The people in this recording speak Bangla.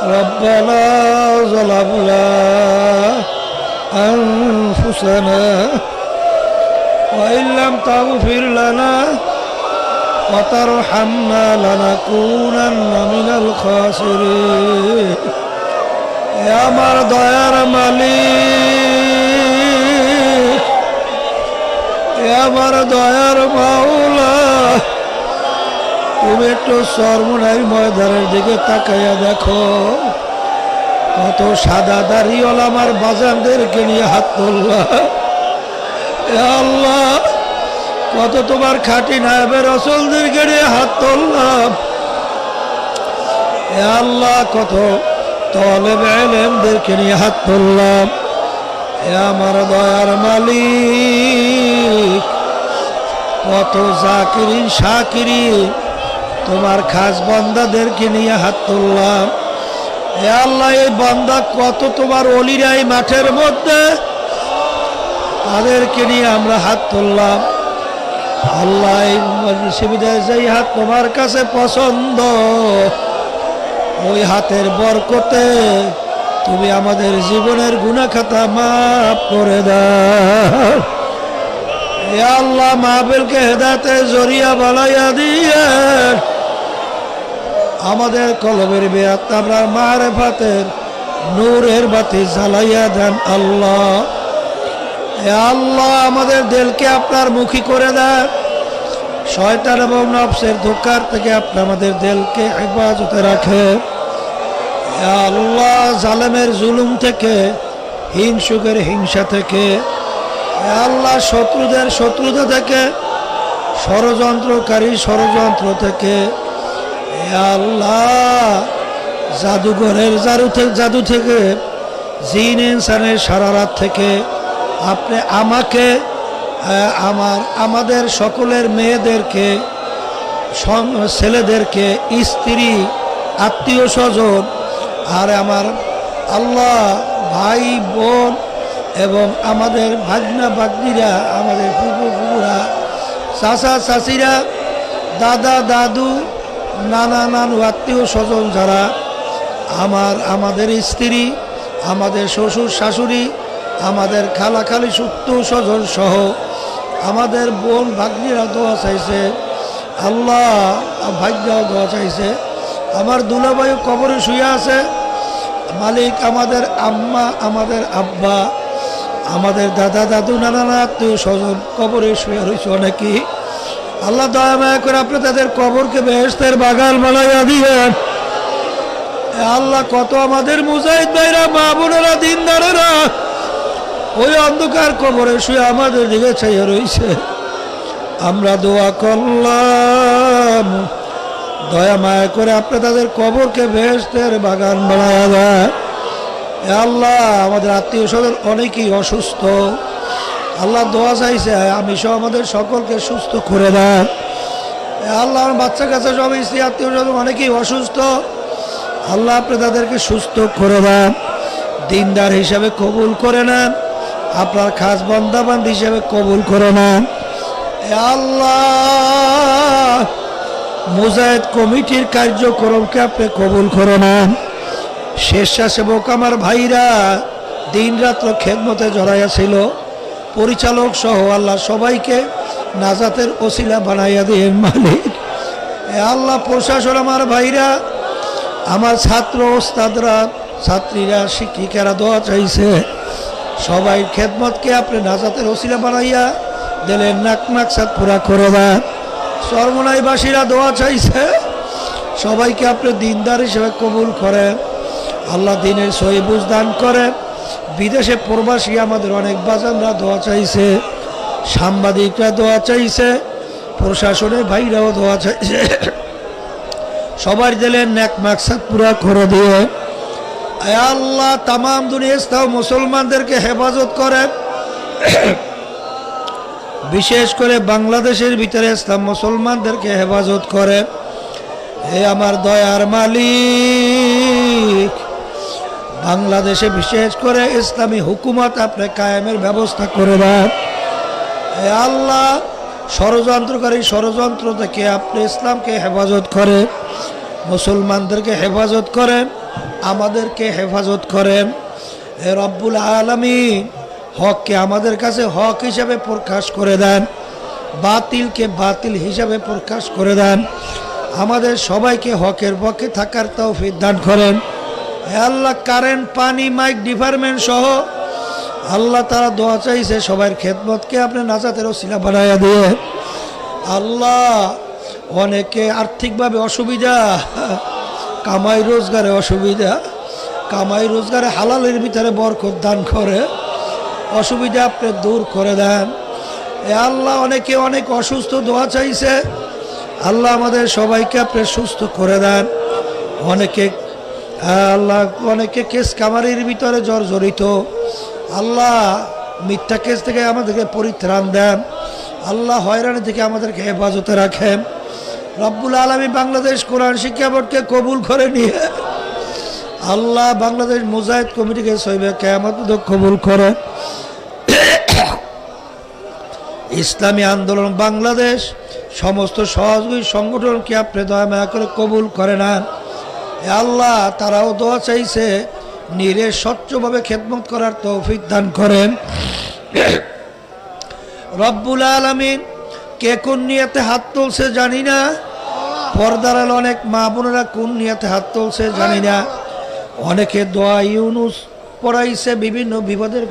ربنا ظلمنا أنفسنا وإن لم تغفر لنا وترحمنا لنكونن من الخاسرين يا আমার দয়ার মালিক আমার দয়ার মাওলা তুমি একটু চরমোনাই ময়দানের দিকে তাকাইয়া দেখো কত সাদা দাড়িওয়ালা আমার বাজানদেরকে নিয়ে হাত তোলা আল্লাহ কত তোমার খাঁটি নায়েবে রাসূলদেরকে নিয়ে হাত তুললাম আল্লাহ কত তালেবে ইলমদেরকে নিয়ে হাত তুললাম আমার দয়ার মালিক কত জাকিরিন শাকিরিন তোমার খাস বান্দাদেরকে নিয়ে হাত তুললাম আল্লাহ এই বান্দা কত তোমার ওলিরাই মাঠের মধ্যে তাদেরকে নিয়ে আমরা হাত তুললাম আল্লাহ এই সুবিধায় যেই হাত তোমার কাছে পছন্দ ওই হাতের বরকতে তুমি আমাদের জীবনের গুনাহ খাতা মাফ করে দাও ইয়া আল্লাহ মাহফিলকে হেদায়েতের জরিয়া বানাইয়া দিয়ে আমাদের কলবের বেয়াত আপনার মারিফাতের নূরের বাতি জ্বালাইয়া দেন আল্লাহ ইয়া আল্লাহ আমাদের দিলকে আপনার মুখী করে দেন শয়তান এবং নফসের ধোঁকার থেকে আপনি আমাদের দিলকে হেফাজতে রাখেন ইয়া আল্লাহ জালেমের জুলুম থেকে হিংসুকের হিংসা থেকে ইয়া আল্লাহ শত্রুদের শত্রুতা থেকে ষড়যন্ত্রকারী ষড়যন্ত্র থেকে ইয়া আল্লাহ জাদুঘরের জাদু থেকে জিন ইনসানের শারারাত থেকে আপনি আমাকে আমাদের সকলের মেয়েদেরকে ছেলেদেরকে স্ত্রী আত্মীয় স্বজন আর আমার আল্লাহ ভাই বোন এবং আমাদের ভাগনা ভাগ্নিরা আমাদের ফুপুরা চাচা চাচিরা দাদা দাদু নানা নানু আত্মীয় স্বজন যারা আমাদের স্ত্রী আমাদের শ্বশুর শাশুড়ি আমাদের খালা খালি সুত্ত স্বজন সহ আমাদের বোন ভাগ্নিরা দোয়া চাইছে আল্লাহ ভাগ্যাও দোয়া চাইছে আমার দুলাভাই কবরে শুয়ে আছে মালিক আমাদের আম্মা আমাদের আব্বা আমাদের দাদা দাদু নানা আত্মীয় স্বজন কবরে শুয়ে রয়েছে অনেকেই আল্লাহ দয়া মায়া করে আপনি তাদের কবরকে বেহেশতের বাগান বানাইয়া দিবেন আল্লাহ কত আমাদের মুজাহিদ ভাইরা মা বোনেরা দিনদারেরা ওই অন্ধকার কবরে শুয়ে আমাদের দিকে চাইয়া রয়েছে আমরা দোয়া করলাম দয়া মায়া করে আপনি তাদের কবরকে বেহেশতের বাগান বানায়া দেন আল্লাহ আমাদের আত্মীয় স্বজন অনেকেই অসুস্থ আল্লাহ দোয়া চাইছে আমি সহ আমাদের সকলকে সুস্থ করে দেন আল্লাহ আমার বাচ্চা কাছে সব স্ত্রী আত্মীয় স্বজন অনেকেই অসুস্থ আল্লাহ আপনি তাদেরকে সুস্থ করে দেন দিনদার হিসাবে কবুল করে নেন আপনার খাস বান্দাবান্দ হিসাবে কবুল করে নেন আল্লাহ মুজাহিদ কমিটির কার্যক্রমকে আপনি কবুল করে নেন স্বেচ্ছাসেবক আমার ভাইরা দিন রাত্র খেদমতে জড়াইয়া ছিল পরিচালক সহ আল্লাহ সবাইকে নাজাতের ওসিলা বানাইয়া দেন মালিক আল্লাহ প্রশাসন আমার ভাইরা আমার ছাত্র ওস্তাদরা ছাত্রীরা শিক্ষিকারা দোয়া চাইছে সবাই খেদমতকে আপনি নাজাতের ওসিলা বানাইয়া দিলেন নাকসাদ পুরা করে দেন চরমোনাইবাসীরা দোয়া চাইছে সবাইকে আপনি দিনদার হিসেবে কবুল করেন আল্লাহ দিনের সহি বুঝ দান করেন বিদেশে প্রবাসী আমাদের অনেক বাজানরা দোয়া চাইছে সাংবাদিকরা দোয়া চাইছে প্রশাসনের ভাইরাও দোয়া চাইছে সবার দিলেন নেক মাকসাদ পুরা করে দিয়ে আল্লাহ তামাম দুনিয়া ইসলাম মুসলমানদেরকে হেফাজত করেন বিশেষ করে বাংলাদেশের ভিতরে ইসলাম মুসলমানদেরকে হেফাজত করেন হে আমার দয়ার মালিক বাংলাদেশে বিশেষ করে ইসলামী হুকুমত আপনি কায়েমের ব্যবস্থা করে দেন হে আল্লাহ ষড়যন্ত্রকারী ষড়যন্ত্র থেকে আপনি ইসলামকে হেফাজত করেন মুসলমানদেরকে হেফাজত করেন আমাদেরকে হেফাজত করেন। এ রব্বুল আলামিন হককে আমাদের কাছে হক হিসাবে প্রকাশ করে দেন, বাতিলকে বাতিল হিসাবে প্রকাশ করে দেন। আমাদের সবাইকে হকের পক্ষে থাকার তৌফিক দান করেন। হে আল্লাহ, কারেন্ট, পানি, মাইক ডিপার্টমেন্ট সহ আল্লাহ তারা দোয়া চাইছে, সবার খেদমতকে আপনি নাজাতের ওসিলা বানাইয়া দিয়ে। আল্লাহ, অনেকে আর্থিকভাবে অসুবিধা, কামাই রোজগারে অসুবিধা, কামাই রোজগারে হালালের ভিতরে বরকত দান করে, অসুবিধা আপনি দূর করে দেন। এ আল্লাহ, অনেকে অনেক অসুস্থ, দোয়া চাইছে, আল্লাহ আমাদের সবাইকে আপনি সুস্থ করে দেন। অনেকে আল্লাহ, অনেকে কেস কামারির ভিতরে জর্জরিত, আল্লাহ মিথ্যা কেস থেকে আমাদেরকে পরিত্রাণ দেন। আল্লাহ, হয়রানি থেকে আমাদেরকে হেফাজতে রাখেন। রব্বুল আলামিন বাংলাদেশ কোরআন শিক্ষা বোর্ডকে কবুল করে নিয়ে আল্লাহ বাংলাদেশ মুজাহিদ কমিটিকে সহিবে কিয়ামত পর্যন্ত কবুল করে। ইসলামী আন্দোলন বাংলাদেশ সমস্ত সহযোগী সংগঠনকে আপনি দয়া মায়া করে কবুল করে নেন। আল্লাহ, তারাও দোয়া চাইছে, নিরে স্বচ্ছভাবে খেদমত করার তৌফিক দান করেন। রব্বুল আলামিন কে কোন নিয়তে হাত তুলছে জানি না, পর্দার আলো অনেক মা বোনেরা কোন নিয়তে হাত তুলছে জানি না। অনেকে দোয়া ইউনুস পড়াইছে বিভিন্ন বিপদের